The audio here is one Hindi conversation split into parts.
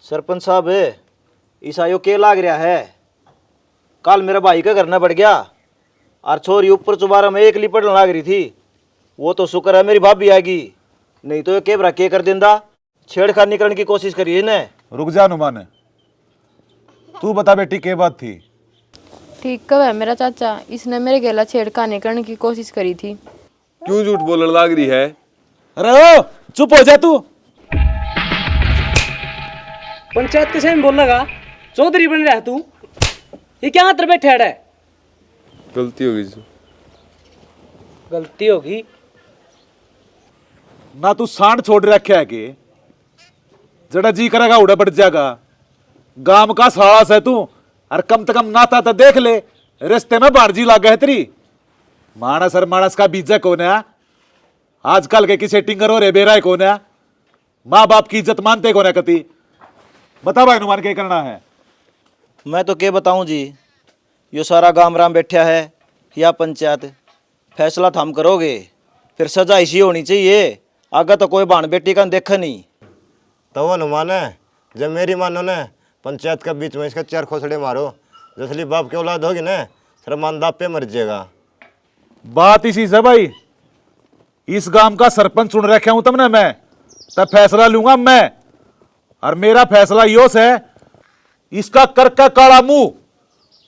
सरपंच साहब ईसाइयों के लाग रहा है। कल मेरा भाई का घर न बढ़ गया और छोरी ऊपर चुबारा में एक लिपट लाग रही थी। वो तो शुक्र है मेरी भाभी आएगी, नहीं तो ये केबरा के कर देंदा। छेड़खानी करने की कोशिश करी ने। रुक जा अनुमान, तू बता बेटी के बात थी। ठीक कब है मेरा चाचा, इसने मेरे गेला छेड़खानी करने की कोशिश करी थी। क्यों झूठ बोलने लाग रही है? अरे ओ, चुप हो जा तू। पंचायत के सामने बोल लगा चौधरी बन रहा है तू। ये क्या हाथ बैठे है? गलती होगी जी। गलती होगी ना तू सांड छोड़ रखा है कि जड़ा जी करेगा उड़ा बढ़ जाएगा। गांव का साहस है तू, और कम से कम नाता तो देख ले। रिश्ते में बारजी लागे है तेरी। मानस और मानस का बीजा कौन है? आजकल के किसे टिंगर हो रे बेरा कौन है? माँ बाप की इज्जत मानते कौन है? कति बता भाई अनुमान क्या करना है? मैं तो क्या बताऊं जी, यो सारा गाम राम बैठा है या पंचायत, फैसला थाम करोगे फिर सजा इसी होनी चाहिए। आगे तो कोई बाण बेटी का देखा नहीं। तो वो अनुमान है, जब मेरी मानो ने पंचायत के बीच में इसका चार खोसड़े मारो, जसली बाप की औलाद होगी ना शर्मान दाप पे मर जाएगा। बात इसी से भाई, इस गांव का सरपंच चुन रखा हूं तुमने मैं, तब फैसला लूंगा मैं। और मेरा फैसला यो है, इसका कर का काला मुंह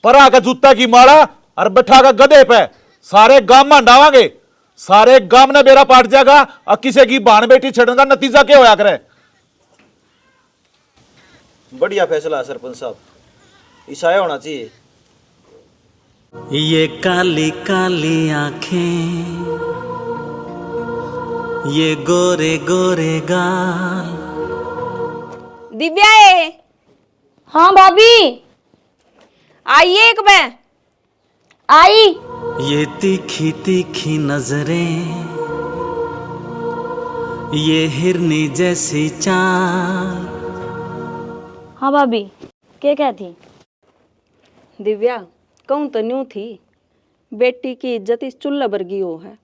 परा का जूता की माला और बैठा का गधे पे सारे गांव में डावांगे। सारे गांव ने बेरा पाट जाएगा और किसी की बाण बेटी छेड़ने का नतीजा क्या होया करे? बढ़िया फैसला है सरपंच साहब, ईसाया होना चाहिए। ये काली काली आंखें, ये गोरे गोरे गाल। दिव्या है। हाँ भाभी आइए एक बार। आई। ये तीखी तीखी नजरें, ये हिरनी जैसी चाल। हाँ भाभी क्या थी? दिव्या कहूँ तो न्यू थी, बेटी की इज्जत इस चुल्ला बरगी हो है।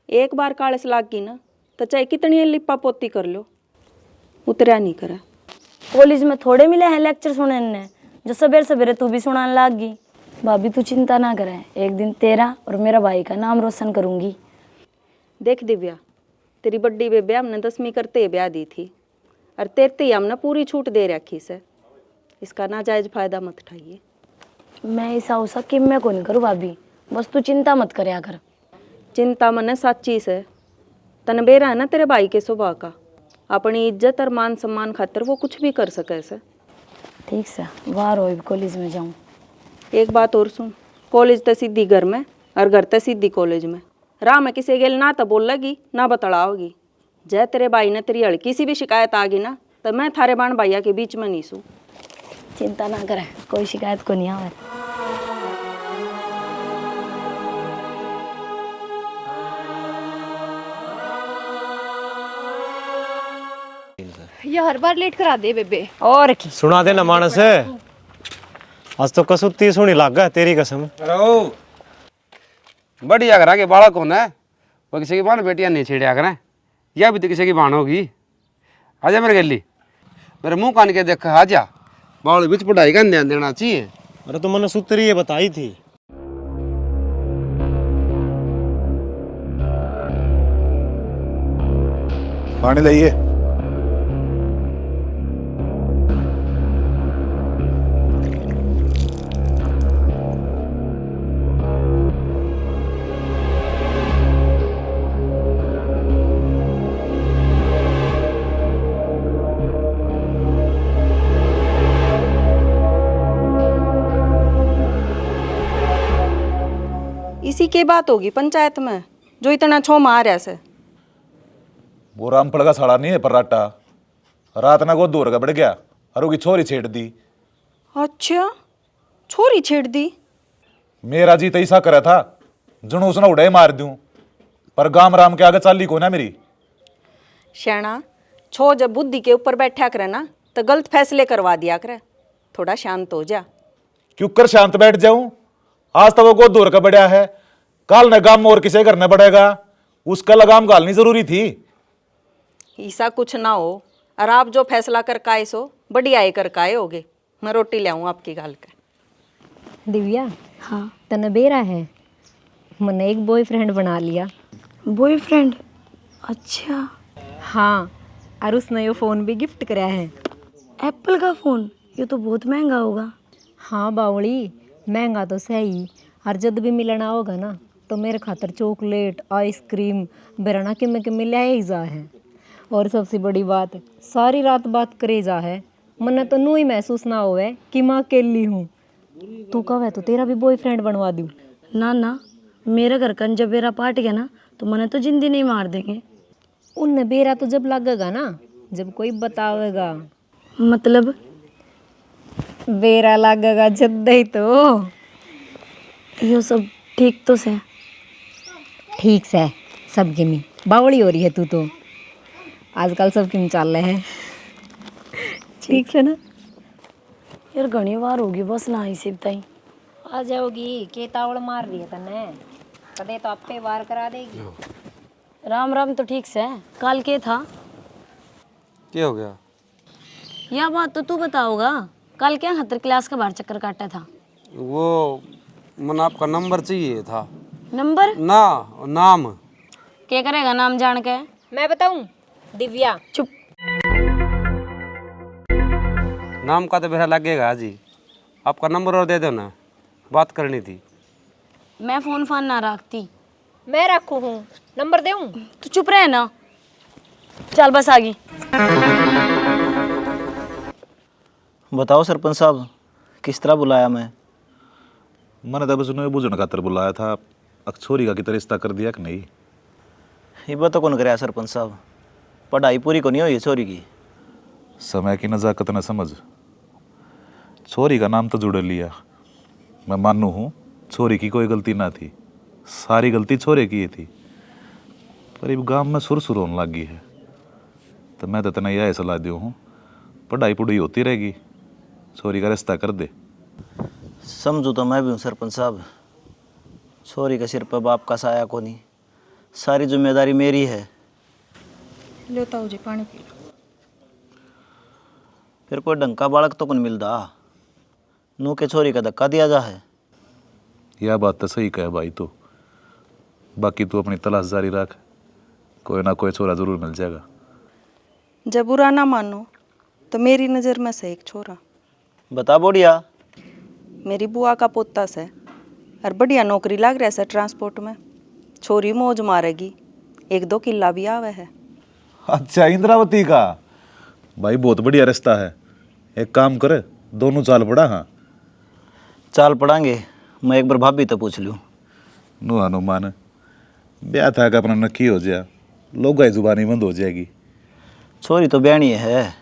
एक बार कालस लाग गई ना तो चाहे कितनी लिपा पोती कर लो उतरा नहीं करा। कॉलेज में थोड़े मिले हैं लेक्चर सुनने ने, जो सवेरे सवेरे तू भी सुनाने लग गई। भाभी तू चिंता ना करे, एक दिन तेरा और मेरा भाई का नाम रोशन करूंगी। देख दिव्या, तेरी बड्डी बेबे हमने 10वीं करते ब्याह दी थी और तेरते ही हमने पूरी छूट दे रखी से। इसका नाजायज फायदा मत उठाइए। मैं ऐसा हो सके मैं को नहीं करूँ भाभी, बस तू चिंता मत करे। अगर चिंता मन साची से तन बेरा है ना तेरे भाई के स्वभाव का, अपनी इज्जत और मान सम्मान खातिर वो कुछ भी कर सके से। ठीक से बाहर हो कॉलेज में जाऊँ। एक बात और सुन, कॉलेज तो सीधी घर में और घर तो सीधी कॉलेज में। राह में किसी गेल ना तो बोल लगी ना बतड़ाओगी। जय तेरे भाई ने तेरी हल्की सी भी शिकायत आ गई ना तो मैं थारे बाण भैया के बीच में नहीं सू। चिंता ना करे, कोई शिकायत को नहीं आवे। ये हर बार लेट करा दे बेबे। और की सुना देना मानस, आज तो कसुत्ती सुनी लागा तेरी कसम। अरे बढ़िया करा के बालक कौन है? वो किसी की बाण बेटियां नहीं छेड़िया करें, या भी तो किसी की बाण होगी। आजा मेरे गली, मेरे मुंह कान के देख। आजा बाल बीच पढ़ाई का ध्यान देना चाहिए। अरे तो मैंने सूत्री ये बताई थी। पानी लाइए। इसी की बात होगी पंचायत में जो इतना छो मार ऐसे। वो रामफल का साड़ा नहीं है पराठा, रात ना को दूर का बढ़ गया और उसकी छोरी छेड़ दी। अच्छा, छोरी छेड़ दी? मेरा जी तो ऐसा करा था जुनूस ना उड़े मार दूं, पर गाम राम के आगे चाली को ना मेरी। श्याणा छो जब बुद्धि के ऊपर बैठा करे ना तो गलत फैसले करवा दिया करे। थोड़ा शांत हो जा। क्यों कर शांत बैठ जाऊं? आज तो वो गोद दूर का बढ़िया है, काल ने गाम में और किसे करना पड़ेगा, उसका लगाम घालनी जरूरी थी। ऐसा कुछ ना हो और आप जो फैसला कर कायसो बढ़िया ही करके आए होगे। मैं रोटी ले आऊँ आपकी गाल के। दिव्या, हाँ तने बेरा है, मैंने एक बॉयफ्रेंड बना लिया। बॉयफ्रेंड? अच्छा। हाँ, और उसने ये फ़ोन भी गिफ्ट कराया है। एप्पल का फ़ोन? ये तो बहुत महंगा होगा। हाँ बावली, महंगा तो सही, और जब भी मिलना होगा ना तो मेरे खातर चॉकलेट आइसक्रीम बेराना किमें ले ही जा है। और सबसे बड़ी बात, सारी रात बात करे जा है, मन्ने तो नू ही महसूस ना होवे कि मैं अकेली हूँ। तू कहे तो तेरा भी बॉयफ्रेंड बनवा दूँ। ना ना, मेरे घर का जब बेरा पाट गया ना तो मैंने तो जिंदगी नहीं मार देंगे। उन बेरा तो जब लगेगा ना, जब कोई बतावेगा। मतलब? बेरा लगेगा जब ही तो। ये सब ठीक तो से? ठीक से सब गिमी बावड़ी हो रही है तू तो। आजकल सब किम चल रहे हैं ठीक से ना यार घनी बार होगी बस ना ही सिर्फ ताई आ जाओगी। के तावड़ मार रही है तने, कदे तो आपे वार करा देगी। राम राम। तो ठीक से कल के था? क्या हो गया? यह बात तो तू बताओगा। कल क्या खातर क्लास का बाहर चक्कर काटा था? वो मन आपका नंबर चाहिए था। नंबर? ना, नाम। क्या करेगा नाम जान के? मैं बताऊं? दिव्या। चुप। नाम का तो मेरा लगेगा जी। आपका नंबर और दे दो ना, बात करनी थी। मैं फोन फान ना रखती। मैं रखू हूँ, नंबर दूं? तू चुप रहे ना। चल बस आगी। बताओ सरपंच साहब, किस तरह बुलाया मैं? मैंने तो बस उन्हें बुझने खातर बुलाया था। छोरी का कितना रिश्ता कर दिया कि नहीं? ये बात तो कौन कराया सरपंच साहब? पढ़ाई पूरी को नहीं हुई छोरी की। समय की नज़ाकत न समझ। छोरी का नाम तो जुड़ लिया। मैं मानू हूँ छोरी की कोई गलती ना थी, सारी गलती छोरे की ही थी। पर अब गांव में सुर सुर होने लगी है, तो मैं तो इतना यह सलाह दूँ हूँ, पढ़ाई पुढ़ाई होती रहेगी, छोरी का रिश्ता कर दे। समझू तो मैं भी हूँ सरपंच साहब। छोरी के सिर पर बाप का साया को नहीं, सारी जिम्मेदारी मेरी है। लेता हूँ जी पानी पी लो। फिर कोई डंका बालक तो कौन मिलता, नू के छोरी का धक्का दिया जा है। यह बात तो सही कहे भाई। तो बाकी तू अपनी तलाश जारी रख, कोई ना कोई छोरा जरूर मिल जाएगा। जब बुरा ना मानो तो मेरी नज़र में से एक छोरा। बता बोडिया। मेरी बुआ का पोता से, और बढ़िया नौकरी लग रहा है ट्रांसपोर्ट में। छोरी मौज मारेगी, 1-2 किला भी आवे है। अच्छा, इंद्रावती का भाई बहुत बढ़िया रिश्ता है। एक काम कर, दोनों चाल पड़ा। हाँ चाल पड़ांगे। मैं एक बार भाभी तो पूछ लूँ। नु हनुमान ब्याह था कि अपना नक्की हो जाए, लोग की जुबानी बंद हो जाएगी। छोरी तो ब्याणी है,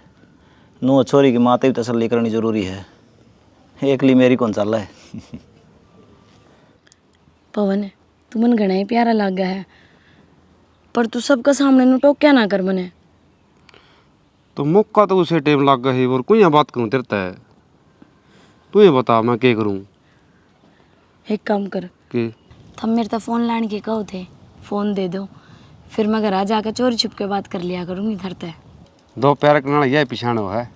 नू छोरी की माते भी तसल्ली करनी जरूरी है। एकली मेरी कौन चल रहा है। पवन तू मन घना ही प्यारा लग गया है, पर तू सबका सामने नु टोक क्या ना कर मने। तो मौका तो उसे टाइम लग गया है, और कोई बात करूँ तेरता है। तू ही बता मैं क्या करूँ? एक काम कर कि तब मेरे तो फ़ोन लाने के कहो थे, फ़ोन दे दो, फिर मैं घर आ जाकर चोरी छुप के बात कर लिया करूँगी। धरते दो पैर करना यह पिछाड़ो है।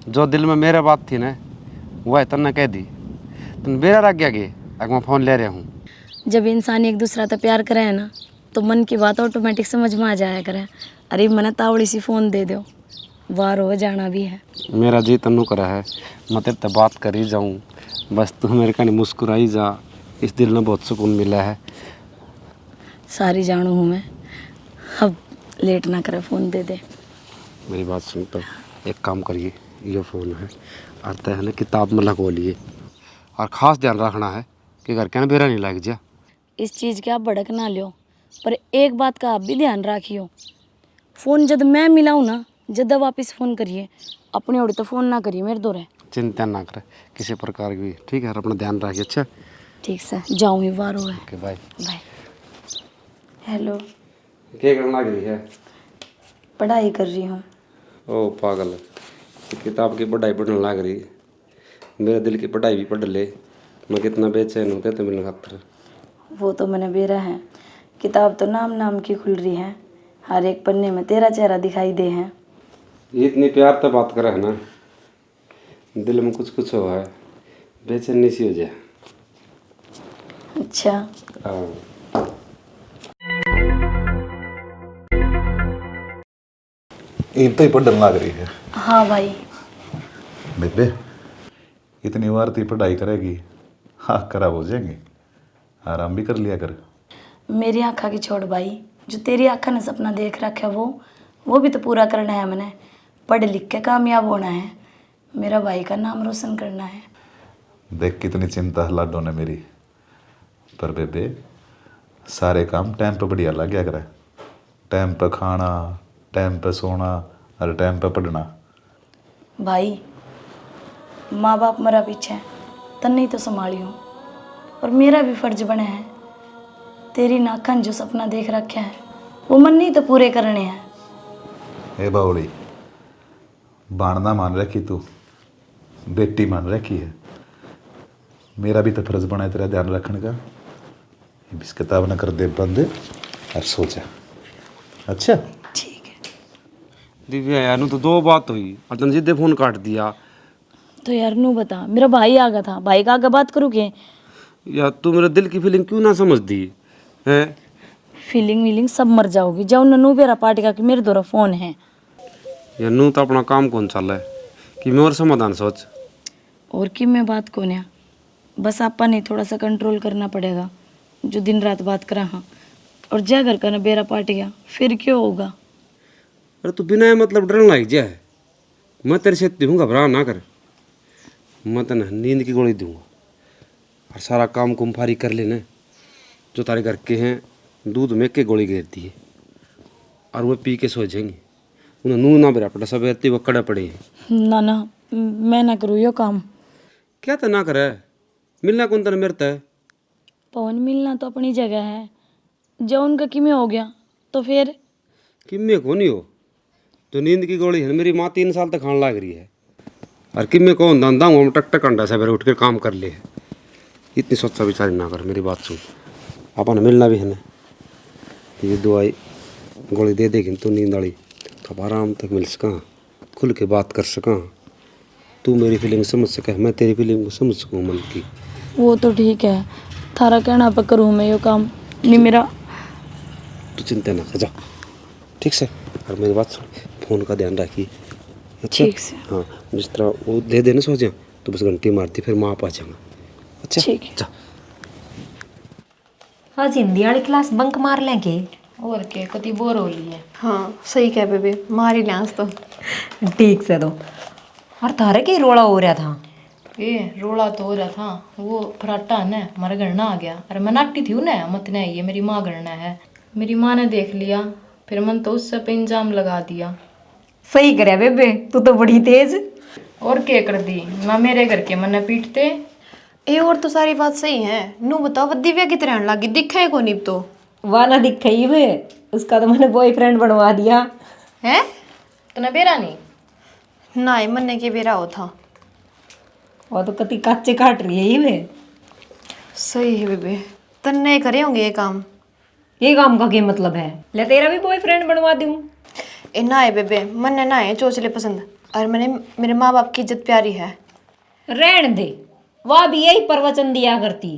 जो दिल में मेरा बात थी ना, वह तन्ने कह दी। तुम बेरा रख गया कि अगर मैं फ़ोन ले रहा हूँ। जब इंसान एक दूसरा तो प्यार करे है ना, तो मन की बात ऑटोमेटिक समझ में आ जाया करे। अरे मैंने तावड़ी सी फ़ोन दे दो, वार हो जाना भी है। मेरा जी तन्नू करा है, मैं तेरे से बात कर ही जाऊँ, बस तू मेरे का नहीं मुस्कुराई जा। इस दिल में बहुत सुकून मिला है। सारी जानू हूँ मैं, अब लेट ना करे, फ़ोन दे दे। मेरी बात सुन, तो एक काम करिए, ये फ़ोन है आता है ना किताब में लगो लिए, और ख़ास ध्यान रखना है कि घर के बेरा नहीं लग जा। इस चीज़ के आप भड़क ना लियो, पर एक बात का आप भी ध्यान रखियो, फ़ोन जब मैं मिलाऊँ ना, जब वापस फ़ोन करिए, अपने ओर तो फ़ोन ना करिए मेरे दो। चिंता ना करे किसी प्रकार की, ठीक है? अपना ध्यान रखिए। अच्छा ठीक से जाऊँ ही, वार हो है। Okay bye bye. हेलो, क्या करना लग रही है? पढ़ाई कर रही हूँ। ओ पागल, किताब की पढ़ाई पढ़ने लग रही। मेरे दिल की पढ़ाई भी पढ़ ले। मैं कितना बेचैन होते तो मेरे खातर। वो तो मैंने बेरा है, किताब तो नाम नाम की खुल रही है, हर एक पन्ने में तेरा चेहरा दिखाई दे है। इतनी प्यार तो बात करे है ना, दिल में कुछ कुछ हुआ है, बेचैनी सी हो जाए। अच्छा, इन तो ही पढ़ने लग रही है। हाँ भाई। बेबे इतनी बार ती पढ़ाई करेगी, हाँ खराब हो जाएंगे, आराम भी कर लिया कर। मेरी आँखा की छोड़ भाई, जो तेरी आँखा ने सपना देख रखा है वो भी तो पूरा करना है। मैंने पढ़ लिख के कामयाब होना है, मेरा भाई का नाम रोशन करना है। देख कितनी चिंता है लाडो ने मेरी, पर बेबे सारे काम टाइम पे बढ़िया लग गया करे। टाइम पे खाना, टाइम पे सोना और टाइम पे पढ़ना। भाई माँ बाप मरा पीछे तन नहीं तो संभाली हूँ, और मेरा भी फर्ज बना है तेरी नाखन जो सपना देख रखा है वो मन नहीं तो पूरे करने हैं। ए बावड़ी, बाणना मान रखी तू, बेटी मान रखी है, मेरा भी तो फर्ज बना है तेरा ध्यान रखने का। इस किताब न कर दे बंद और सो जा। अच्छा ठीक है। दिव्या यार नू तो 2 बात हुई और तन जिद्दे फोन काट दिया। तो यार नू बता, मेरा भाई आ गया था, भाई का आगे बात करूँ के? यार तू मेरे दिल की फीलिंग क्यों ना समझती है? फीलिंग वीलिंग सब मर जाओगी। जाओ ननू बेरा पार्टी का कि मेरे द्वारा फोन है। यार नू तो अपना काम कौन चल रहा है कि मैं और समाधान सोच। और कि मैं बात कौन है, बस आपा नहीं थोड़ा सा कंट्रोल करना पड़ेगा, जो दिन रात बात करा। हाँ, और जा घर का ना बेरा पार्टी गया फिर क्यों होगा? अरे तू बिना मतलब डरने लग जाए, मैं तेरे से हूँ, घबरा ना कर। मैं तेने नींद की गोली दूंगा और सारा काम कुम्फारी कर लेना। जो तारे घर के हैं दूध में के गोली घेर दी है और वो पी के सो जाएंगे। उन्हें नू ना बेरा पड़ा, सब रहती वो कड़े पड़े हैं। ना ना, मैं ना करूँ यो काम। क्या तो ना करे, मिलना कौन तेने मेरता है? पवन मिलना तो अपनी जगह है, जो उनका किमें हो गया तो फिर किम्मे को नहीं हो तो नींद की गोली है मेरी माँ 3 साल तक खाने लग रही है, और किम्मे कौन धंधा हूँ हम टक टक अंडा सवेरे उठ कर काम कर ले। इतनी सोचा विचार ना कर, मेरी बात सुन। अपन मिलना भी है ना, ये दवाई गोली दे देगी तो नींद वाली, तो आराम तक मिल सका, खुल के बात कर सका, तू मेरी फीलिंग समझ सके, मैं तेरी फीलिंग को समझ सकूँ मन की। वो तो ठीक है, थारा कहना पर करूँ मैं यो काम नहीं मेरा। तू चिंता ना कर, जा ठीक से। और मेरी बात सुन, फोन का ध्यान रखिए। अच्छा? ठीक से। हाँ, जिस तरह वो दे देना सो जा तो बस घंटी मारती फिर माँ आ जाऊँगा। अच्छा ठीक है। जा। आज हिंदी वाली क्लास बंक मार लेंगे। और के कति बोर हो ली है। हाँ सही कह बेबे, मारी डांस तो। ठीक से दो। और तारे की रोड़ा हो रहा था? ये रोला तो हो रहा था, वो फराटा है ना हमारे घर ना आ गया। अरे मैं नाटी थी ना, मत नहीं, ये मेरी माँ घर ना है। मेरी माँ ने देख लिया, फिर मन तो उससे पे इंजाम लगा दिया। सही करे बेबे, तू तो बड़ी तेज। और क्या कर दी मैं, मेरे घर के मने पीटते। ए और तो सारी बात सही है। नू बताओ दिव्या की तरह लगी, दिखा को नहीं तो? वाह ना दिख ही वे, उसका तो मैंने बॉयफ्रेंड बनवा दिया है। तने बेरा नहीं ना ही मन्ने के बेरा हो था। वो तो कति काचे काट रही है ही वे। सही है बेबे, तन्ने करे होंगे ये काम। ये काम का क्या मतलब है? ले तेरा भी बॉयफ्रेंड बनवा दूं? ए ना है बेबे, मन्ने ना है चोचले पसंद, और मैंने मेरे माँ बाप की इज्जत प्यारी है। रहन दे, वह भी यही प्रवचन दिया करती,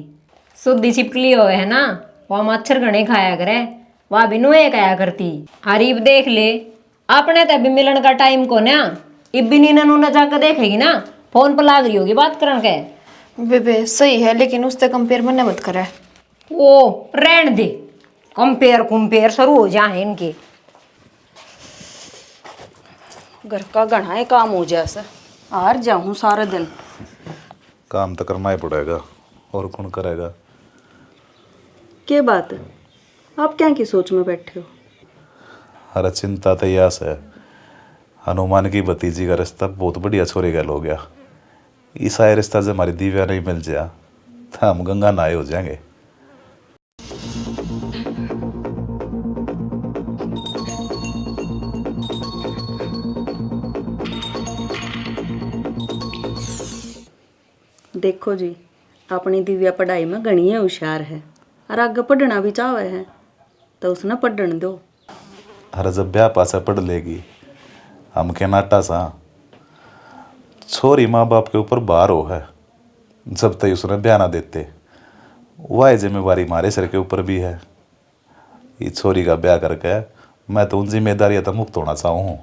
शुद्धि छिपकली हो है ना, वह मच्छर घने खाया करे, वह भी नुए खाया करती। हरीब देख ले, अपने तो अभी मिलन का टाइम को ना, इब्बी नीना नूना जाकर देखेगी ना, फोन पर लाग रही होगी बात करन के। बेबे सही है, लेकिन उससे कंपेयर मन्ने मत करे। ओ रहन दे, कंपेयर कुम्पेयर शुरू हो जाए इनके। घर का घना है काम हो जैसा, हार जाऊँ सारा दिन। काम तो करना ही पड़ेगा, और कौन करेगा? क्या बात है, आप क्या की सोच में बैठे हो? अरे चिंता तो यास है, हनुमान की भतीजी का रिश्ता बहुत बढ़िया छोरे गल हो गया। ईसा रिश्ता जब हमारी दिव्या नहीं मिल जाए तो हम गंगा नहाए हो जाएंगे। देखो जी, अपनी दिव्या पढ़ाई में घनी है होशियार है, और आगे पढ़ना भी चाहे है तो उसने पढ़न दो। अरे जब ब्याह पासा पढ़ लेगी, हम के नाटा सा छोरी माँ बाप के ऊपर भार हो है, जब तक उसने ब्याह ना देते। वह जिम्मेवारी हमारे सिर के ऊपर भी है। ये छोरी का ब्याह करके मैं तो उन जिम्मेदारियां तो मुक्त होना चाहूँ।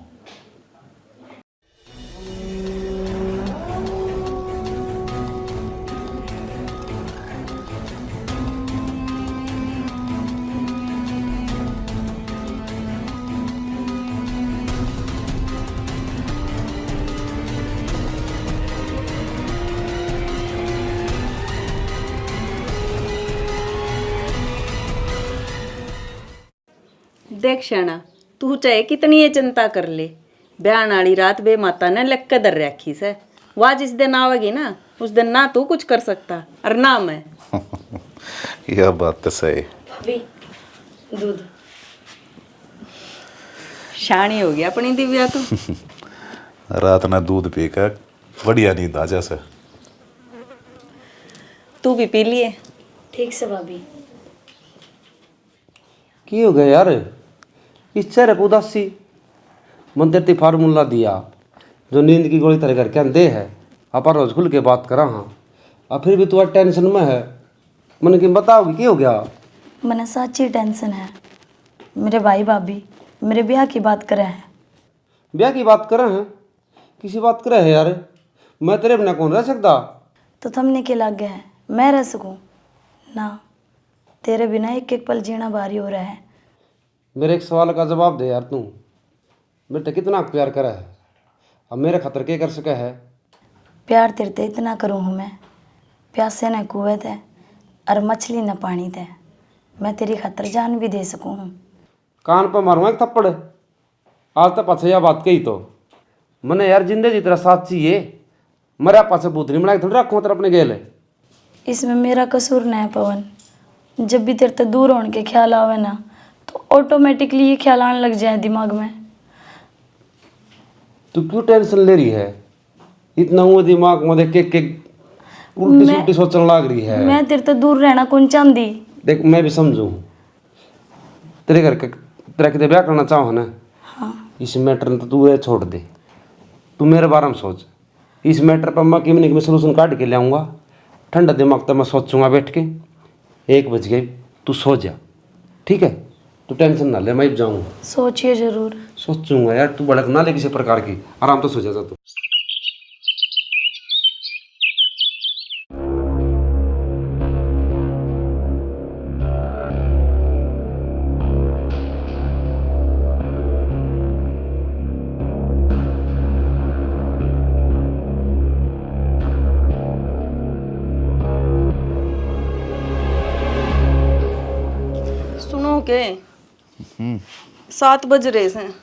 देख शाना, तू चाहे कितनी ये चिंता कर ले, ब्याह वाली रात बे माता ने लक के दर रखी से। वह जिस दिन आवेगी ना, उस दिन ना तू कुछ कर सकता और ना मैं। यह बात तो सही। भाभी दूध शानी हो गया अपनी दिव्या तो। रात ना दूध पीकर बढ़िया नींद आ जैसे। तू भी पी लिए? ठीक से भाभी। की हो गया यार, इस चेहरे पर उदासी। मंदिर ते फार्मूला दिया जो नींद की गोली तरह करके दे है, आप रोज खुल के बात करा हाँ, और फिर भी तू टेंशन में है। मन की बताओगी की हो गया? मैंने सच्ची टेंशन है। मेरे भाई भाभी मेरे ब्याह की बात करे हैं। ब्याह की बात करे हैं? किसी बात करे है यार? मैं तेरे बिना कौन रह सकता? तो थमने के लग गए हैं, मैं रह सकूं ना? तेरे बिना एक एक पल जीना भारी हो रहा है। मेरे एक सवाल का जवाब दे यार, तू मेरे कितना प्यार करा है, अब मेरे खतर के कर सके है? प्यार तेरे ते इतना करूँ हूँ मैं, प्यासे न कुएं थे और मछली न पानी थे। मैं तेरी खातर जान भी दे सकूँ हूँ। कान पर मारूंगा एक थप्पड़। आज तक पाछे यह बात कही तो मैंने यार जिंदगी तेरा साथ चाहिए। मरा पाछे भूतनी बना के थोड़ी रखूँ तेरे अपने गेल। इसमें मेरा कसूर न है पवन। जब भी तेरे से दूर होने के ख्याल आवे ना, तो ऑटोमेटिकली ये ख्याल आने लग जाए दिमाग में। तू क्यों टेंशन ले रही है? इतना हुआ दिमाग में देख के उल्टी सुल्टी सोचने लग रही है। मैं तेरे से दूर रहना कौन चाहती। देख मैं भी समझू, तेरे घर के तेरा कितने ब्याह करना चाहो ना। हाँ। इस मैटर में तो तू ये छोड़ दे, तू मेरे बारे में सोच। इस मैटर पर मैं किसी न सोल्यूशन काट के ले आऊँगा। ठंडा दिमाग तो मैं सोचूंगा बैठ के। 1 बज गई, तू सो जा, ठीक है? तू टेंशन ना ले, मैं भी जाऊँगा। सोचिए जरूर। सोचूंगा यार, तू भड़क ना ले किसी प्रकार की। आराम तो सो जा तू। सुनो के 7 बज रहे हैं,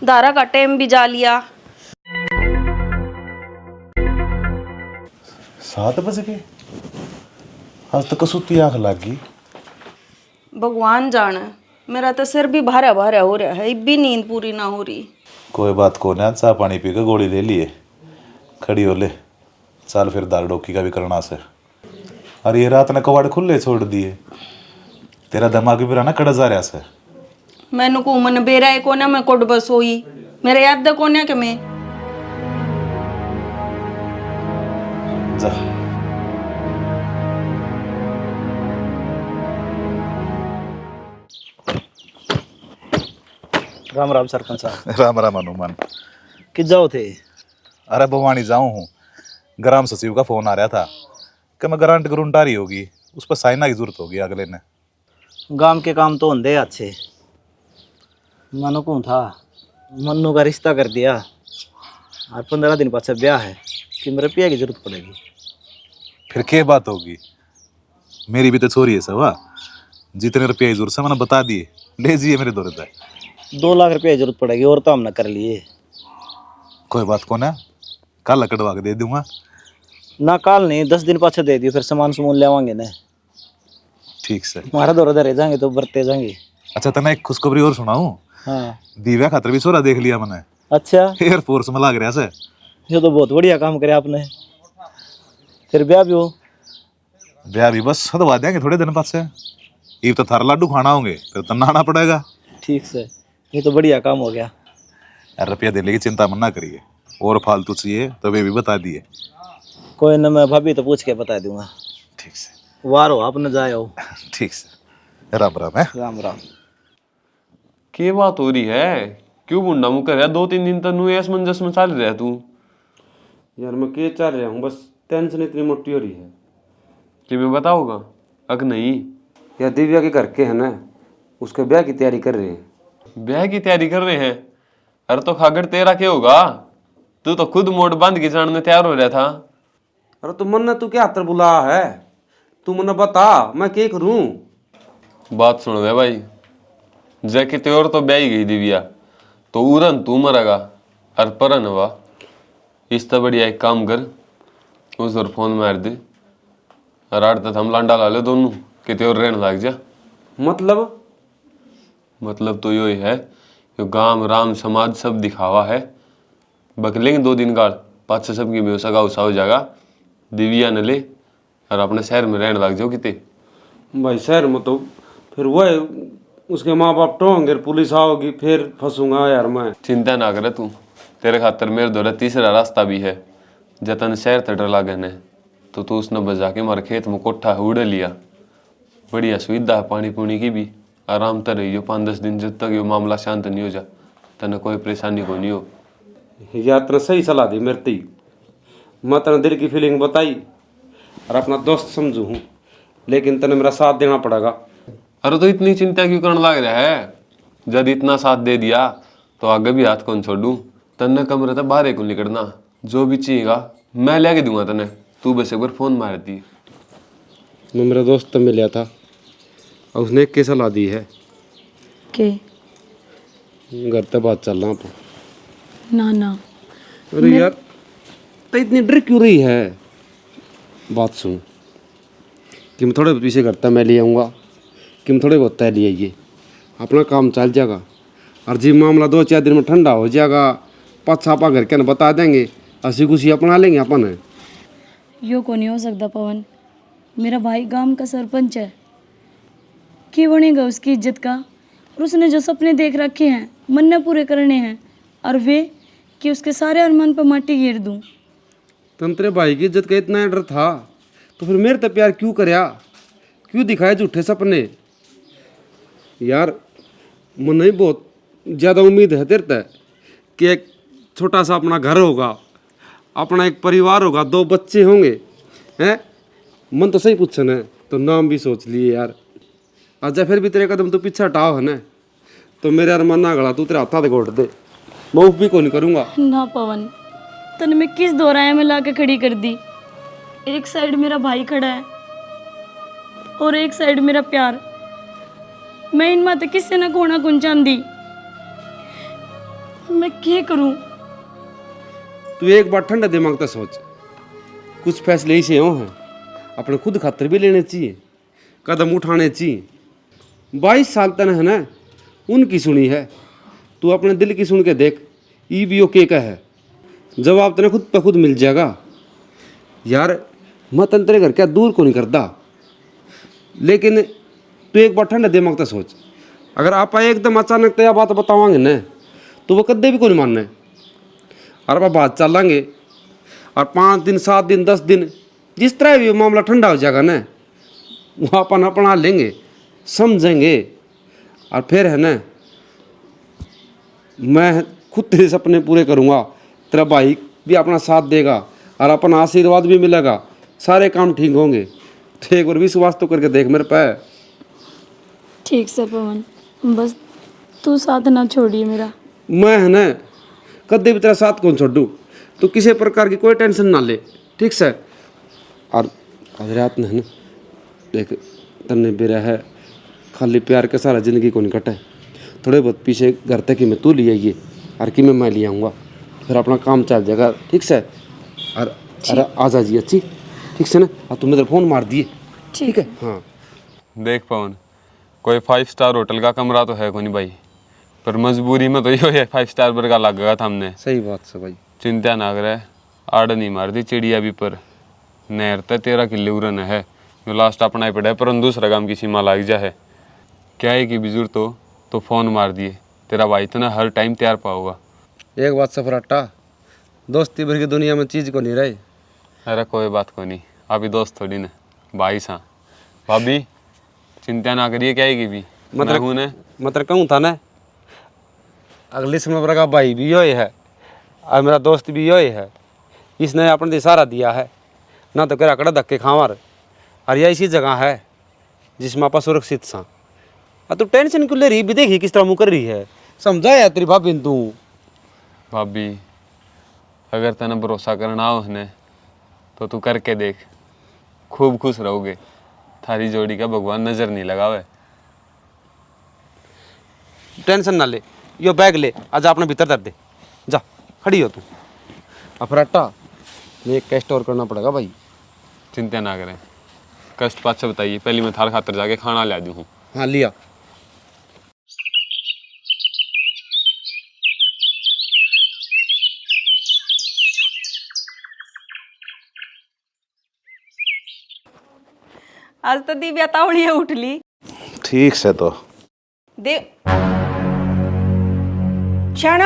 दारा का टाइम भी जा लिया। 7 बज गए? आज तो कसूती आंख लगी। भगवान जाने, मेरा तो सिर भी भारा भारा हो रहा है, अब भी नींद पूरी ना हो रही। कोई बात को ना, चाह पानी पी के गोली ले लिए, खड़ी हो ले। चल फिर दाल डोकी का भी करना से। और ये रात ने कवाड़ खुले छोड़ दिए, तेरा दिमाग भी ना कड़ा जा रहा से। मैनू को मन बेरा है कोने में कोड बस होई, मेरे याद दा कोने के मैं जा। राम राम सरपंच साहब। राम राम हनुमान। कि जाओ थे? अरे भवानी जाऊं हूँ, ग्राम सचिव का फोन आ रहा था कि मैं ग्रांट ग्रुंट आ रही होगी, उस पर साइना की जरूरत होगी अगले ने। गांव के काम तो होंदे अच्छे। मनु को था, मन्नू का रिश्ता कर दिया और 15 दिन पाछे ब्याह है कि मेरे पिया की जरूरत पड़ेगी। फिर क्या बात होगी? मेरी भी तो छोरी है सवा, जितने रुपये की जरूरत है मैंने बता दिए, ले जाइए मेरे दौरे तक। 2 लाख रुपये की जरूरत पड़ेगी और तो हम न कर लिए। कोई बात को ना, कल कटवा के दे दूंगा ना। काल नहीं, 10 दिन पाछे दे दियो, फिर सामान सुमान ले आवांगे ना। ठीक से हमारा दौरा रह जाएंगे तो बरते जाएंगे। अच्छा तना एक खुशखबरी और सुनाऊं? हाँ। दिव्या खातर भी छोरा देख लिया मैंने। अच्छा, एयरफोर्स में लग रहा से। ये तो बहुत बढ़िया काम करे आपने। फिर ब्याह भी हो? ब्याह भी बस सदवा देंगे थोड़े दिन बाद से। ये तो थार लाडू खाना होंगे, फिर तो नहाना पड़ेगा। ठीक से, ये तो बढ़िया काम हो गया। यार रुपया देने की चिंता मत ना करिए, और फालतू चाहिए तो वे भी बता दिए। कोई ना, मैं भाभी तो पूछ के बता दूंगा। ठीक से, वारो आप न जाए हो। ठीक से, राम राम है। राम राम। के बात हो रही है? क्यों बुंडा मुँह कर रहा? 2-3 दिन तक असमंजस में चल रहा है तू। यार मैं के चल रहा हूँ, बस टेंशन इतनी मोटी हो रही है कि मैं बताऊंगा अग नहीं। यार दिव्या के घर के है ना, उसके ब्याह की तैयारी कर रहे हैं। ब्याह की तैयारी कर रहे हैं? अरे तो खागर तेरा क्या होगा? तू तो खुद मोड़ बांध के जाने तैयार हो रहा था। अरे तो मन तू क्या हाथ बुला है? तू मन बता मैं क्या करूं? बात सुन दे भाई, जैके त्योर तो ब्याह ही गई दिव्या, तो उरन तू मरेगा और परन हवा। इस तो बढ़िया एक काम कर, उस और फोन मार दे और आठ तक हम लांडा ला ले दोनों कि त्योर रहने लग जा। मतलब तो यो ही है, यो गांव राम समाज सब दिखावा है। बकलेंगे 2 दिन गाड़, पाँच से सबकी बेवसा का उसा हो जाएगा। दिव्या न ले और अपने शहर में रहने लग जाओ किते। भाई शहर में तो फिर वह उसके माँ बाप टोंगे, पुलिस आओगी, फिर फंसूंगा यार मैं। चिंता ना करे तू, तेरे खातर मेरे द्वारा तीसरा रास्ता भी है। जतन शहर तटर लागे ने तो तू उसने बजा के मारे खेत में कोठा उड़े लिया। बढ़िया सुविधा है पानी पुनी की भी, आराम तर रही हो 5-10 दिन जब तक ये मामला शांत नहीं हो जा, तने कोई परेशानी को नहीं हो। यार तेने सही सलाह दी मेरे ती, मैं तेने दिल की फीलिंग बताई और अपना दोस्त समझू हूँ, लेकिन तेने मेरा साथ देना पड़ेगा। अरे तो इतनी चिंता क्यों करने लग रहा है? जब इतना साथ दे दिया तो आगे भी हाथ कौन छोड़ू। तन्ने कमरे तक बाहर को निकलना, जो भी चाहिएगा मैं लेके दूंगा तने, तू बस एक बार फोन मार दी। मैं मेरा दोस्त तो मिला था और उसने एक सलाह दी है के घर तक बात चल रहा ना ना। अरे यार तो इतनी डर क्यों रही है? बात सुन कि मैं थोड़े पीछे करता मैं ले आऊँगा, कि मैं थोड़े बहुत तय ले आइए, अपना काम चल जाएगा और जी मामला 2-4 दिन में ठंडा हो जाएगा, पापा घर के न बता देंगे, हंसी खुशी अपना लेंगे अपन है। यो को नहीं हो सकता पवन, मेरा भाई गांव का सरपंच है, क्या बनेगा उसकी इज्जत का? और उसने जो सपने देख रखे हैं मन्ने पूरे करने हैं, और वे कि उसके सारे अरमान पर माटी गिर दूं। तुम तेरे भाई की इज्जत का इतना डर था तो फिर मेरे तक प्यार क्यों करया? क्यों दिखाए झूठे सपने? यार मन नहीं बहुत ज़्यादा उम्मीद है तेरे तक कि एक छोटा सा अपना घर होगा, अपना एक परिवार होगा, 2 बच्चे होंगे हैं। मन तो सही पूछन है तो नाम भी सोच लिए यार। आजा फिर भी तेरे कदम तो पीछे हटाओ है ना, तो मेरे अरमान ना गला तू तेरे हाथा दे घोट दे, मैं उफ भी को नहीं करूँगा। ना पवन, तने मैं किस दोराहे में लाके खड़ी कर दी? एक साइड मेरा भाई खड़ा है और एक साइड मेरा प्यार। मैं इन माते किससे ना खोना कुंचान दी, मैं क्या करूं? तू एक बार ठंडा दिमाग से सोच, कुछ फैसले ऐसे हो हैं अपने खुद खातर भी लेने चाहिए, कदम उठाने चाहिए। 22 साल तक है ना उनकी सुनी है, तू अपने दिल की सुन के देख, ई भी ओके का है, जवाब तेने खुद पे खुद मिल जाएगा। यार मैं तन तेरे घर क्या दूर को नहीं करता, लेकिन तू एक बार ठंडा दिमाग से सोच, अगर आप एकदम अचानक तो यह बात बतावांगे न तो वो कदे भी को नहीं मानना है। और आप बात चलेंगे और 5 दिन 7 दिन 10 दिन जिस तरह भी मामला ठंडा हो जाएगा ना, वो अपन अपना लेंगे, समझेंगे, और फिर है ना मैं खुद तेरे सपने पूरे करूँगा, तेरा भाई भी अपना साथ देगा और अपना आशीर्वाद भी मिलेगा, सारे काम ठीक होंगे। तो एक बार विश्वास तो करके देख मेरे पे। ठीक से पवन, बस तू साथ ना छोड़िए मेरा। मैं है ना कदे भी तेरा साथ कौन छोड़ू, तो किसी प्रकार की कोई टेंशन ना ले, ठीक से। और आज रात में है ना देख तन्ने बेरा है, खाली प्यार के सारा जिंदगी को नहीं कटे, थोड़े बहुत पीछे घर तक ही मैं तू ले आइए और कि मैं ले आऊँगा, फिर अपना काम चल जाएगा, ठीक से। और अरे आ जा जी अच्छी, ठीक से ना। और तुमने तो फोन मार दिए, ठीक है। हाँ देख पवन, कोई 5 स्टार होटल का कमरा तो है को नहीं भाई, पर मजबूरी में तो यो है 5 स्टार पर का लग गया था हमने। सही बात से भाई, चिंता ना करे, आड़ नहीं मार दी चिड़िया भी पर नहर तक 13 किले उरन है, जो लास्ट अपना ही पड़ा है, पर दूसरा काम की सीमा लाग जा है। क्या है कि बिजुर तो फ़ोन मार दिए, तेरा भाई तो ना हर टाइम तैयार पाओगा। एक बात से फराटा, दोस्ती भर की दुनिया में चीज को नहीं रही। अरे कोई बात को नहीं, अभी दोस्त थोड़ी ना भाई सा। भाभी चिंता ना करिए, क्या आएगी भी मतलब कहूँ था ना, अगली समय का भाई भी यही है और मेरा दोस्त भी यही है। इसने अपने इशारा दिया है ना, तो करा कड़ा धक्के खावर। और यह इसी जगह है जिसमें आप सुरक्षित सा। और तू टेंशन क्यों ले रही, भी देखी किस तरह मुँह कर रही है। समझा यार तेरी भाभी तू। भाभी अगर तेने भरोसा करना हो उसने तो तू करके देख, खूब खुश रहोगे। थारी जोड़ी का भगवान नजर नहीं लगावे। टेंशन ना ले, यो बैग ले, आज अपने भीतर धर दे। जा खड़ी हो तू। अफराटा में एक कैश स्टोर करना पड़ेगा भाई। चिंता ना करें, कष्ट पाछे बताइए, पहले मैं थार खातर जाके खाना ला दूँ। हाँ लिया। आज तो दिव्या तावड़ी उठ ली। ठीक से तो दे क्षण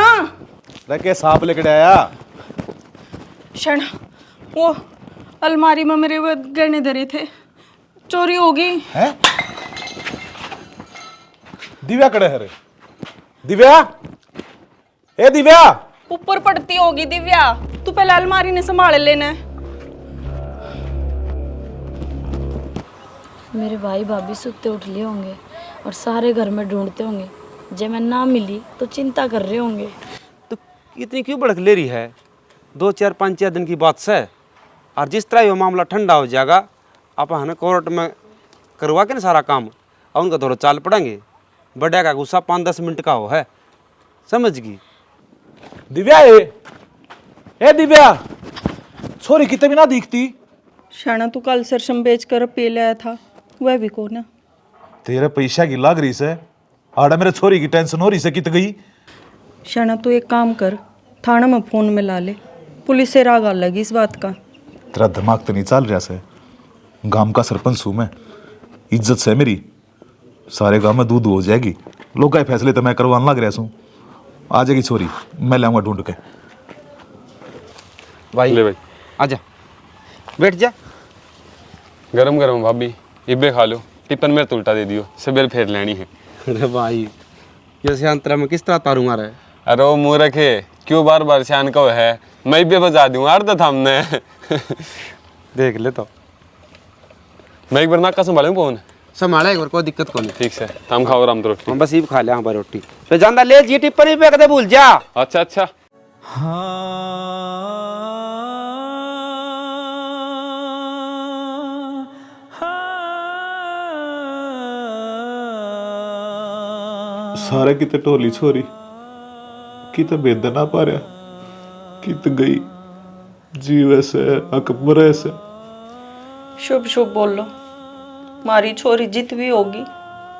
लगे सांप लेके आया। क्षण वो अलमारी में मेरे वो गहने धरे थे, चोरी हो गई है। दिव्या कड़े है रे। दिव्या, ए दिव्या। ऊपर पड़ती होगी दिव्या, तू पहले अलमारी ने संभाल लेना। मेरे भाई भाभी सुते उठ लिए होंगे और सारे घर में ढूंढते होंगे। जब मैं ना मिली तो चिंता कर रहे होंगे। तो इतनी क्यों भड़क ले रही है? 2-4-5 दिन की बात से। और जिस तरह ये मामला ठंडा हो जाएगा, आप है ना कोर्ट में करवा के ना सारा काम, और उनका थोड़ा चाल पड़ेंगे। बड़ा का गुस्सा 5-10 मिनट का हो है, समझ गई? दिव्या ए दिव्या, छोरी कितने भी ना दिखती। शाना तू कल सरसम बेच कर पी लाया था, वह भी कौन है? तेरे पैसा की लाग रही से, आड़ा मेरे छोरी की टेंशन हो रही से कित गई। शाना तू एक काम कर, थाना में फोन में ला ले, पुलिस से राग लगी इस बात का। तेरा दिमाग तो नहीं चल रहा से। गांव का सरपंच हूं मैं, इज्जत से मेरी सारे गांव में दूध हो जाएगी। लोग का फैसले तो मैं करवाने लग रहा हूँ। आ जाएगी छोरी, मैं लाऊंगा ढूंढ के। भाई ले भाई आजा, बैठ जा। गरम गरम भाभी, इब्बे खा लो। टिफिन मेरे तो उल्टा दे दियो, सबेर फेर लेनी है। अरे भाई ये अंतरा में किस तरह तारू मारा है? अरे वो मुँह रखे, क्यों बार बार शान को है। मैं इब्बे बजा दूँ आर था हमने। देख ले तो। मैं एक बार नाका संभालूं फोन। संभाला एक बार, कोई दिक्कत को नहीं। ठीक से हम खाओ राम तो रोटी। हम बस ये खा लिया हमारी रोटी। तो जानदा ले जी टिप्पणी पे कदे भूल जा। अच्छा अच्छा। सारे किते ढोली छोरी, किते बेद ना पा रहा, कित गई जीव से अकबर से। शुभ शुभ बोलो, मारी छोरी जित भी होगी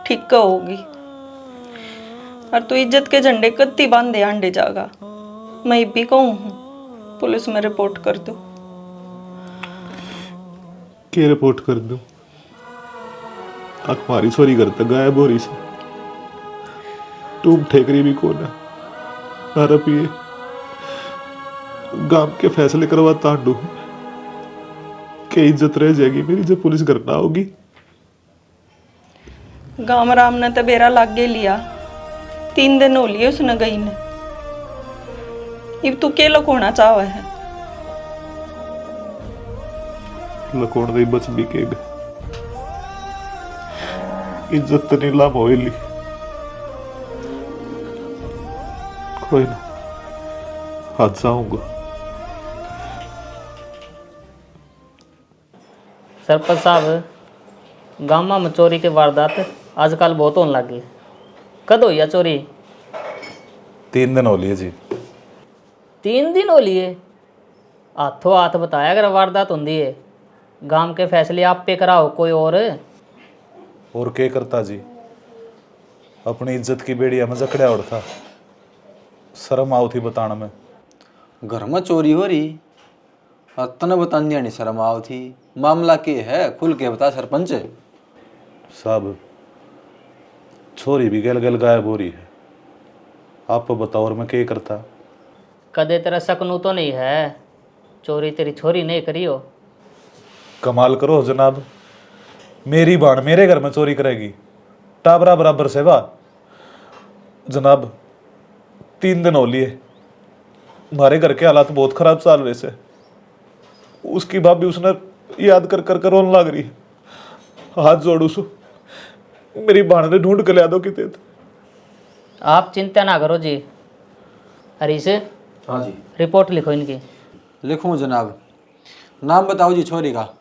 ठीक का होगी। और तू इज्जत के झंडे कत्ती बांधे अंडे जागा। मैं भी कहूँ हूँ, पुलिस में रिपोर्ट कर दो। के रिपोर्ट कर दूं? हमारी छोरी घर तक गायब हो रही से, टूम ठेकरी भी कौन है। अरे पिए गांव के फैसले करवाता हूं कि इज्जत रह जाएगी मेरी जब पुलिस घर ना होगी। गांव राम ने तो बेरा लाग गे लिया, 3 दिन हो लिए उसने गई ने। अब तू के लकोना चाहवा है? लकोण दे बच भी के इज्जत तो नहीं लाभ होली। कोई ना, हाथ जाऊंगा। सरपंच साहब, गाँव में चोरी के वारदात आजकल बहुत होने लगी। कद हुई है चोरी? 3 दिन हो लिए जी। 3 दिन हो लिए? हाथों हाथ बताया अगर वारदात होंगी है। गांव के फैसले आप पे कराओ कोई और क्या करता जी? अपनी इज्जत की बेड़िया में जकड़िया उड़ता, शर्म आओ थी बताना में। घर में चोरी हो रही और तने बताने नहीं शर्म आओ थी। मामला के है, खुल के बता सरपंच। साहब छोरी भी गल गल गायब हो रही है, आप बताओ और मैं क्या करता? कदे तेरा सकनू तो नहीं है चोरी तेरी छोरी नहीं करियो। कमाल करो जनाब, मेरी बाण मेरे घर में चोरी करेगी, टाबरा बराबर सेवा। जनाब 3 दिन हो लिए, हमारे घर के हालात बहुत खराब चल रहे से। उसकी भाभी उसने याद कर कर रोने लग रही। हाथ जोड़ू सु, मेरी बाण ने ढूंढ के लिया दो किते। आप चिंता ना करो जी। हरीश, हाँ जी। रिपोर्ट लिखो इनकी। लिखूं जनाब। नाम बताओ जी छोरी का।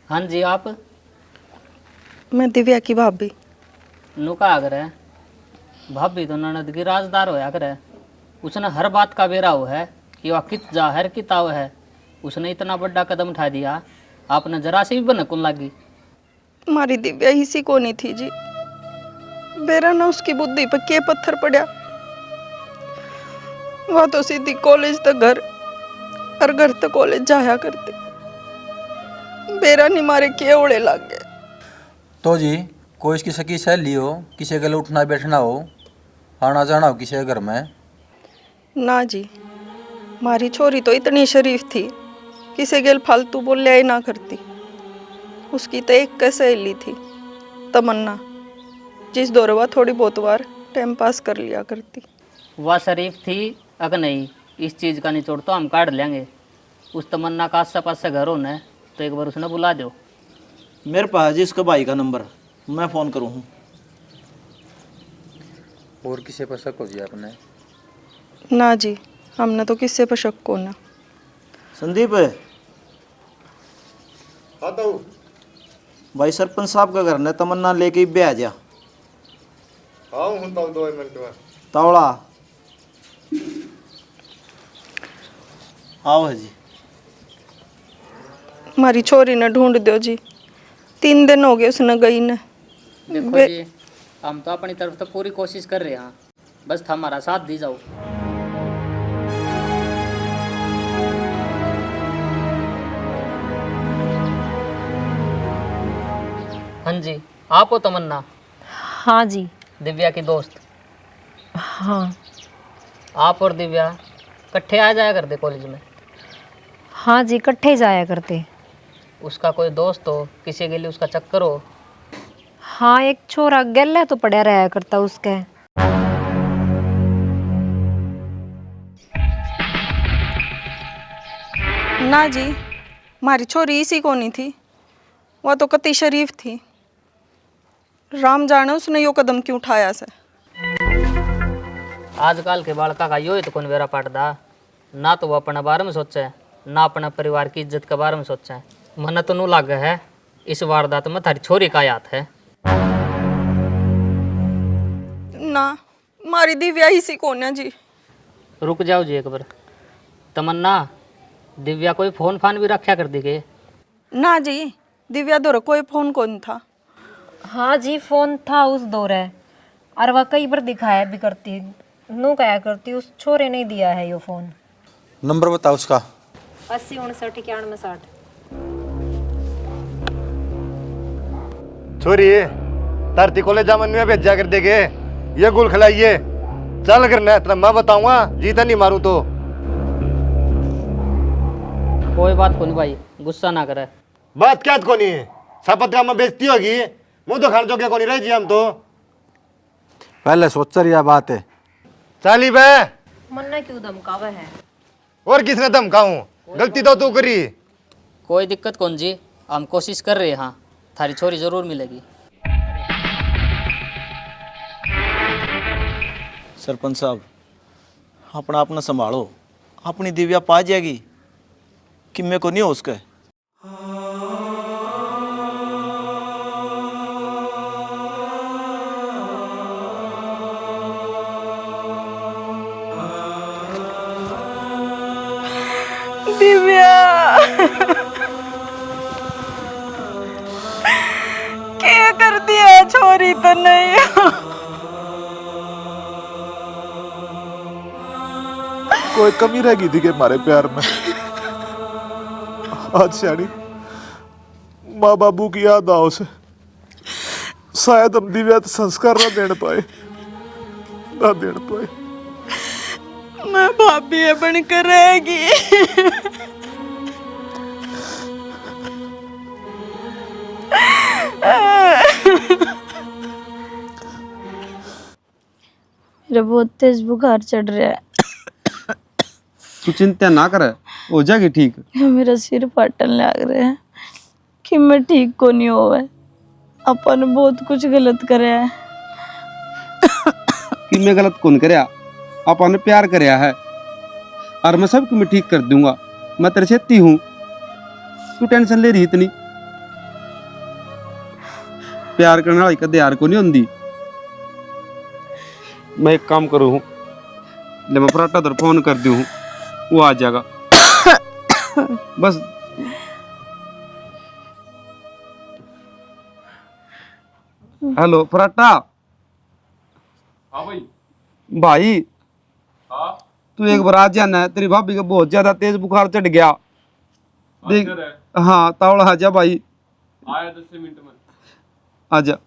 हाँ जी, आप? मैं दिव्या की भाभी। नु का अगर है भाभी तो ननद की राजदार होया करे। उसने हर बात का बेरा हो है कि वह कित जाहिर किताब है। उसने इतना बड़ा कदम उठा दिया, आपने जरा से भी बनकुन लगी। हमारी दिव्या इसी को नहीं थी जी। बेरा ना उसकी बुद्धि पर के पत्थर पड़ा। वह तो सीधी कॉलेज तक घर और घर तक कॉलेज जाया करती। बेरा नहीं मारे के ओढ़े लग गए। तो जी कोई इसकी सकी सहेली हो, किसी के लिए उठना बैठना हो, आना जाना हो किसी के घर में? ना जी, हमारी छोरी तो इतनी शरीफ थी, किसी गेल फालतू बोले ही ना करती। उसकी तो एक सहेली थी तमन्ना, जिस दौर वह थोड़ी बहुत बार टाइम पास कर लिया करती। वह शरीफ थी अगर नहीं, इस चीज़ का निचोड़ तो हम काट लेंगे। उस तमन्ना का आस पास से घर होना है तो एक बार उसने बुला दो। मेरे पास जी इसका भाई का नंबर, मैं फ़ोन करूँ हूँ। और किसी पर शक हो जी आपने? ना जी, हमने तो किससे पर शक को ना। संदीप भाई सरपंच साहब का घर ने तमन्ना लेके ब्याह जा। हूँ 2 मिनट में तावड़ा आओ है जी। हमारी छोरी ने ढूंढ दो जी, 3 दिन हो गए उसने गई ने। देखो जी, हम तो अपनी तरफ तो पूरी कोशिश कर रहे हैं, बस हमारा साथ दी जाओ। हाँ जी, आप हो तमन्ना? हाँ जी। दिव्या की दोस्त? हाँ। आप और दिव्या इकट्ठे आ जाया करते कॉलेज में? हाँ जी, इकट्ठे जाया करते। उसका कोई दोस्त हो, किसी के लिए उसका चक्कर हो? हाँ, एक छोरा गले तो पड़ा रहा करता उसके। ना जी, हमारी छोरी इसी को नहीं थी, वह तो कति शरीफ थी। राम जाने उसने यो कदम क्यों उठाया से। आजकल के बालका का यो ही तो कौन वेरा पाटदा, ना तो वो अपने बारे में सोचे, ना अपना परिवार की इज्जत के बारे में सोचे। मन तो नू लागे है इस वारदात में थारी छोरी का याद है। ना, हमारी दिव्या इसी को ना जी। रुक जाओ जी एक बार। तमन्ना, दिव्या कोई फोन फान भी रखा कर दी के? ना जी, दिव्या दौर कोई फोन कौन था। हाँ जी, फोन था उस दौरे, और वह कई बार दिखाया भी करती, नू कहा करती। उस छोरे नहीं दिया है यो फोन। नंबर बताओ उसका। 80 59 91 60। छोरी धरती कॉलेज जामन में भेजा कर देगे, ये गुल खिलाइए। चल करना है, मैं बताऊंगा, जीता नहीं मारू तो। कोई बात को नहीं भाई, गुस्सा ना करे। बात क्या को नहीं, शपथ का मैं बेइज्जती होगी, मुंह तो खान जो क्या को नहीं रही जी हम तो। पहले सोच रही बात है। चाली बे मन्ना क्यों धमकावा है? और किसने धमकाऊं, गलती तो तू करी। कोई दिक्कत कौन जी, हम कोशिश कर रहे हैं। हाँ, थारी छोरी जरूर मिलेगी। सरपंच साहब, अपना अपना संभालो, अपनी दिव्या पा जाएगी कि मेरे को नहीं हो उसका। दिव्या क्या कर दिया छोरी तो नहीं। कोई कमी रह गई थी कि हमारे प्यार में। आज सियानी माँ बाबू की याद आओ से शायद हम दिव्या संस्कार ना देने पाए। मैं भाभी बनकर रहेगी। मेरा बहुत तेज बुखार चढ़ रहा है। तू चिंता ना कर, हो जाएगी ठीक। मेरा सिर फटन लग रहा है कि मैं ठीक को नहीं होवे। अपन बहुत कुछ गलत करे है। कि मैं गलत कौन करया, अपन ने प्यार करया है और मैं सब मैं ठीक कर दूंगा। मैं तेरे से हूँ, तू टेंशन ले रही इतनी। प्यार करने वाली कदे यार को नहीं होंगी। मैं एक काम करूँ, ले मैं फराटा उधर फोन कर दूँ, वो आ जाएगा। बस हेलो फराटा। हाँ भाई। भाई हाँ तू एक बार आ जाना, तेरी भाभी का बहुत ज्यादा तेज बुखार चढ़ गया। देख हाँ तावड़ा आ जा भाई। आया 10 मिनट में। आजा।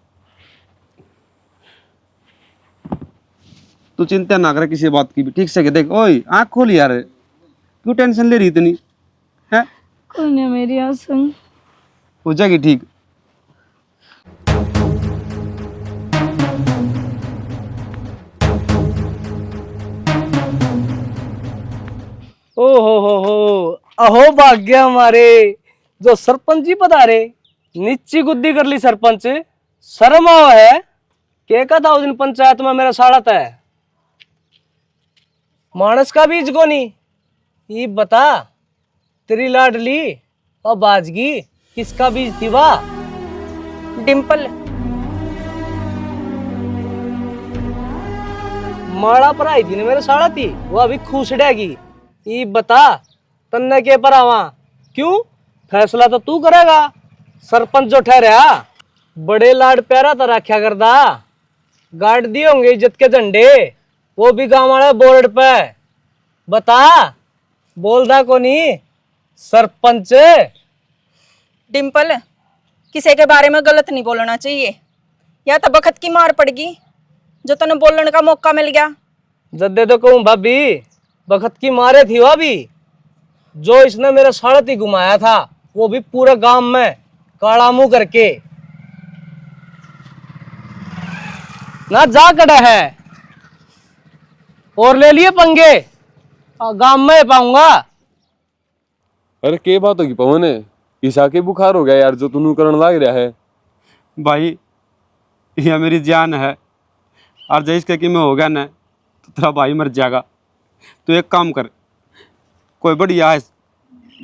तू चिंता ना कर किसी बात की भी। ठीक से देख, ओए आँख खोल यार, क्यों टेंशन ले रही इतनी है? कौन है मेरी आसन? हो जाएगी ठीक। ओ हो अहो भाग्य हमारे जो सरपंच जी पधारे। नीची गुद्दी कर ली सरपंच, शर्म आओ है के का था उस दिन पंचायत में मेरा साड़त है। मानस का बीज को नहीं ये बता, तेरी लाडली और बाजगी किसका बीज थी? वाह डिम्पल। माड़ा पर आई थी ना मेरे साड़ा थी, वो अभी खुशड़ेगी। ये बता तन्ने के पर आवा क्यों? फैसला तो तू करेगा, सरपंच जो ठहरा। बड़े लाड प्यारा तो रखा करदा, गाड़ दिए होंगे इज्जत के झंडे, वो भी गांव वाले बोर्ड पे। बता बोलदा को नहीं सरपंच। डिम्पल, किसी के बारे में गलत नहीं बोलना चाहिए, या तो बखत की मार पड़गी जो तने बोलने का मौका मिल गया। जद्दे तो कहूँ भाभी बखत की मारे थी वह भी, जो इसने मेरे साड़त ही घुमाया था, वो भी पूरे गांव में काला मुंह करके ना जा कड़ा है और ले लिए पंगे। गांव में पाऊंगा। अरे के बात होगी पवन है, ईशा के बुखार हो गया यार जो तू करने लग रहा है। भाई यह मेरी जान है, और जैस के कि मैं हो गया ना तो तेरा भाई मर जाएगा। तो एक काम कर, कोई बढ़िया है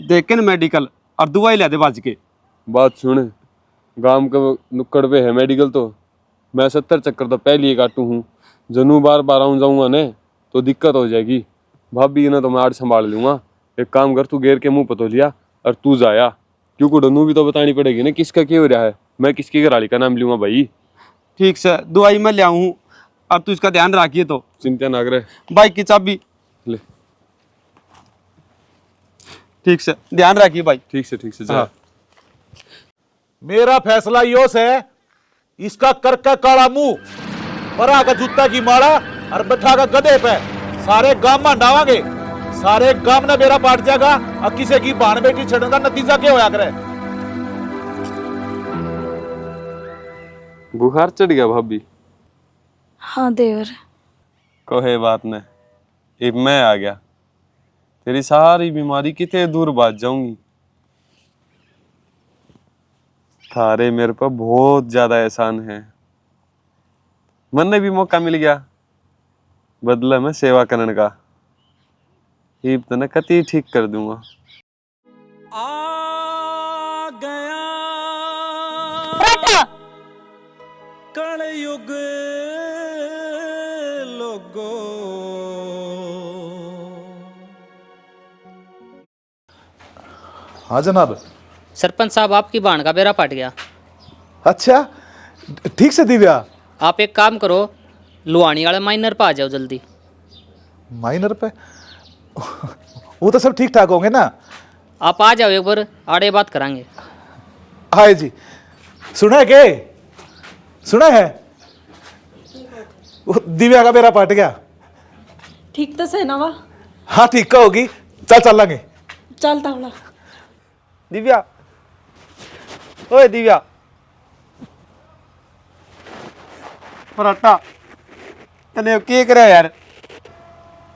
देख के ना मेडिकल, और दवाई ला दे बाज के। बात सुन, गांव के नुक्कड़ पे है मेडिकल, तो मैं 70 चक्कर तो पहले ही काटू हूँ। जनू बार बार आऊँ जाऊँगा ने तो दिक्कत हो जाएगी। भाभी ना तो मैं आज संभाल लूँगा। एक काम कर, तू गेर के मुँह पतो लिया और तू जाया, क्योंकि डनू भी तो बतानी पड़ेगी ना किसका क्या हो रहा है। मैं किसकी घराली का नाम लूँगा भाई। ठीक से दवाई मैं ले आऊँ, और तू इसका ध्यान रखिए। तो चिंता ना करे। बाइक की चाबी ले। ठीक से ध्यान रखिए भाई। ठीक से जा। हाँ। मेरा फैसला योस है, इसका करका काला मुंह, परा का जूता की माला और बैठा का गधे पे सारे गांव में डावांगे। सारे गांव ने बेरा पाट जाएगा, और किसी की बहन बेटी छड़ने का नतीजा क्या होया करे? बुखार चढ़ गया भाभी? हाँ देवर। कोई बात नहीं, अब मैं आ गया, तेरी सारी बीमारी कितने दूर भाग जाऊंगी। थारे मेरे पर बहुत ज्यादा एहसान है। मन ने भी मौका मिल गया बदला में सेवा करने का। ईब तो न कति ठीक कर दूंगा। आ गया कलयुग लोगो। हाँ जनाब। सरपंच साहब आपकी बाण का बेड़ा पट गया। अच्छा ठीक से दिव्या। आप एक काम करो, लुहानी वाले माइनर पे आ जाओ जल्दी। माइनर पे? वो तो सब ठीक ठाक होंगे ना? आप आ जाओ एक बार, आड़े बात करांगे। हाय जी। सुना है के? सुना है वो दिव्या का बेड़ा पट गया। ठीक तो से नवा। हाँ ठीक होगी, चल चलेंगे। चलता हूँ। दिव्या, ओए दिव्या, पराठा तने के करे यार?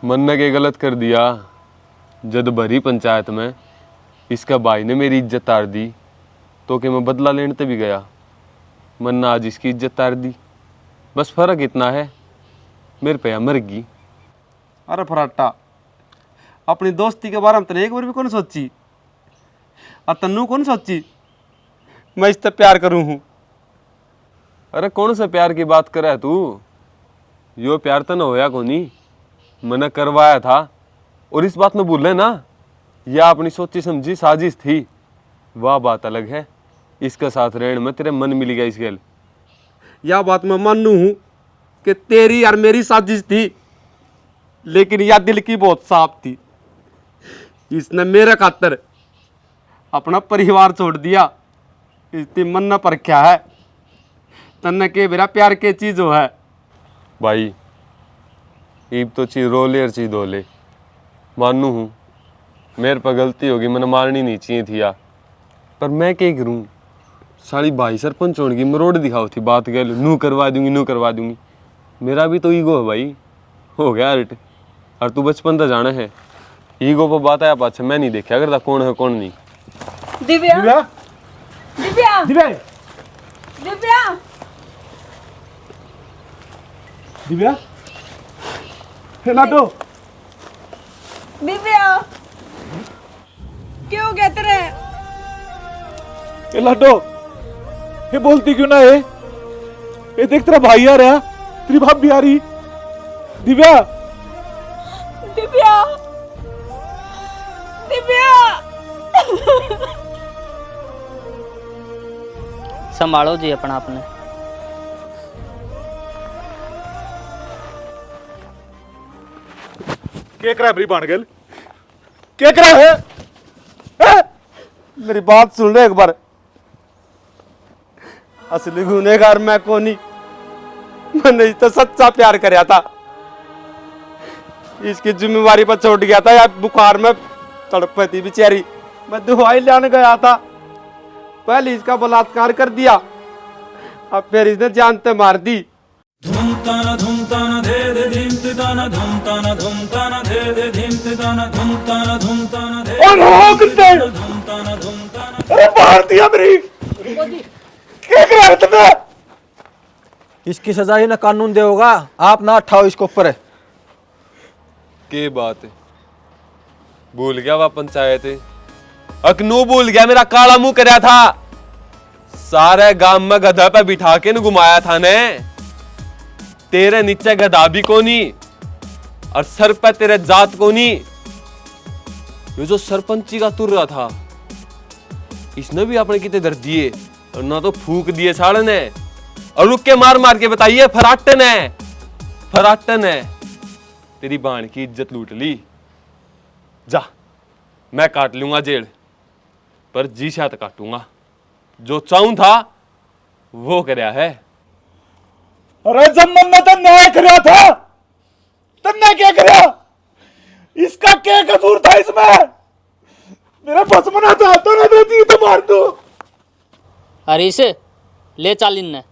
मन ने के गलत कर दिया। जद भरी पंचायत में इसका भाई ने मेरी इज्जत तार दी तो कि मैं बदला लेने ते भी गया। मन ने आज इसकी इज्जत तार दी। बस फर्क इतना है, मेरे पे मर गई। अरे पराठा, अपनी दोस्ती के बारे में तने एक बार भी कौन सोची? और तन्नू कौन सोची मैं इससे प्यार करूं हूं? अरे कौन सा प्यार की बात कर रहा है तू? यो प्यार तो न होया कोनी, मैंने करवाया था। और इस बात में भूल ना, यह अपनी सोची समझी साजिश थी। वह बात अलग है, इसका साथ रहने में तेरे मन मिल गया इस गल। यह बात मैं मानू हूं कि तेरी और मेरी साजिश थी, लेकिन यह दिल की बहुत साफ थी। इसने मेरे खातर अपना परिवार छोड़ दिया। इसकी मन न परख्या है तन्ने के मेरा प्यार के चीज हो है। भाई ईब तो चीज रो ले और चीज धो ले। मानू हूँ मेरे पर गलती होगी, मैंने मारनी नहीं चाहिए थी यार। पर मैं क्या करूँ? साली भाई सरपंच होने की मरोड़ दिखाओ थी बात कह लो, नू करवा दूंगी नू करवा दूंगी। मेरा भी तो ईगो है भाई, हो गया हर्ट। और तू बचपन तक जाना है, ईगो पर बात आया पाछे मैं नहीं देखा करता कौन है कौन नहीं। दिव्या दिव्या दिव्या दिव्या दिव्या दिव्या हे लाडो। दिव्या क्यों कहते रहे? हे लाडो, ये बोलती क्यों ना है? ये देख तेरा भाई आ रहा, तेरी भाभी आ रही। दिव्या दिव्या दिव्या संभालो जी अपना आपने। क्या करा है बाणगल? क्या करा है? मेरी बात सुन ले एक बार। असली गुनहगार मैं कोनी, मैंने तो सच्चा प्यार कराया था। इसकी जिम्मेवारी पर छोड़ गया था। यार बुखार में तड़पती बेचारी, मैं दवाई लाने गया था। पहले इसका बलात्कार कर दिया, अब फिर इसने जान से मार दी। धूमताना धूमताना धे दे धीमताना धूमताना धूमताना धे दे धीमताना धूमताना धूमताना धे। और हो कितने? धूमताना धूमताना। अरे मार दिया मेरी। क्या करा है तुमने? इसकी सजा ही ना कानून दे होगा, आप ना उठाओ इसको ऊपर। के बात है, भूल गया वह पंचायत है। अकनू भूल गया मेरा काला मुंह करया था। सारे गांव में गधा पे बिठा के न घुमाया था ने। तेरे नीचे गधा भी कोनी और सर पे तेरे जात कोनी। ये जो सरपंची का तुर रहा था, इसने भी अपने कितने दर्द दिए और ना तो फूक दिए साड़ ने। और रुक के मार मार के बताइए फराटन है, फराटन है। तेरी बाण की इज्जत लूट ली। जा, मैं काट लूंगा जेल, पर जी शायद काटूंगा। जो चाहूं था वो करया है। अरे जब मैंने तो न्याय कराया था, तुमने क्या कराया? इसका क्या कसूर था इसमें? मेरा बचपना था तो ना देती तो मार दो। अरे इसे ले चाल इनने।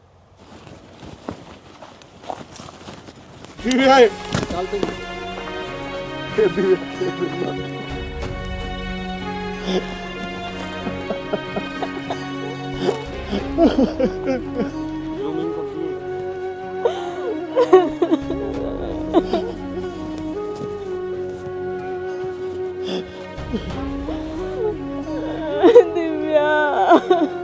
माँ।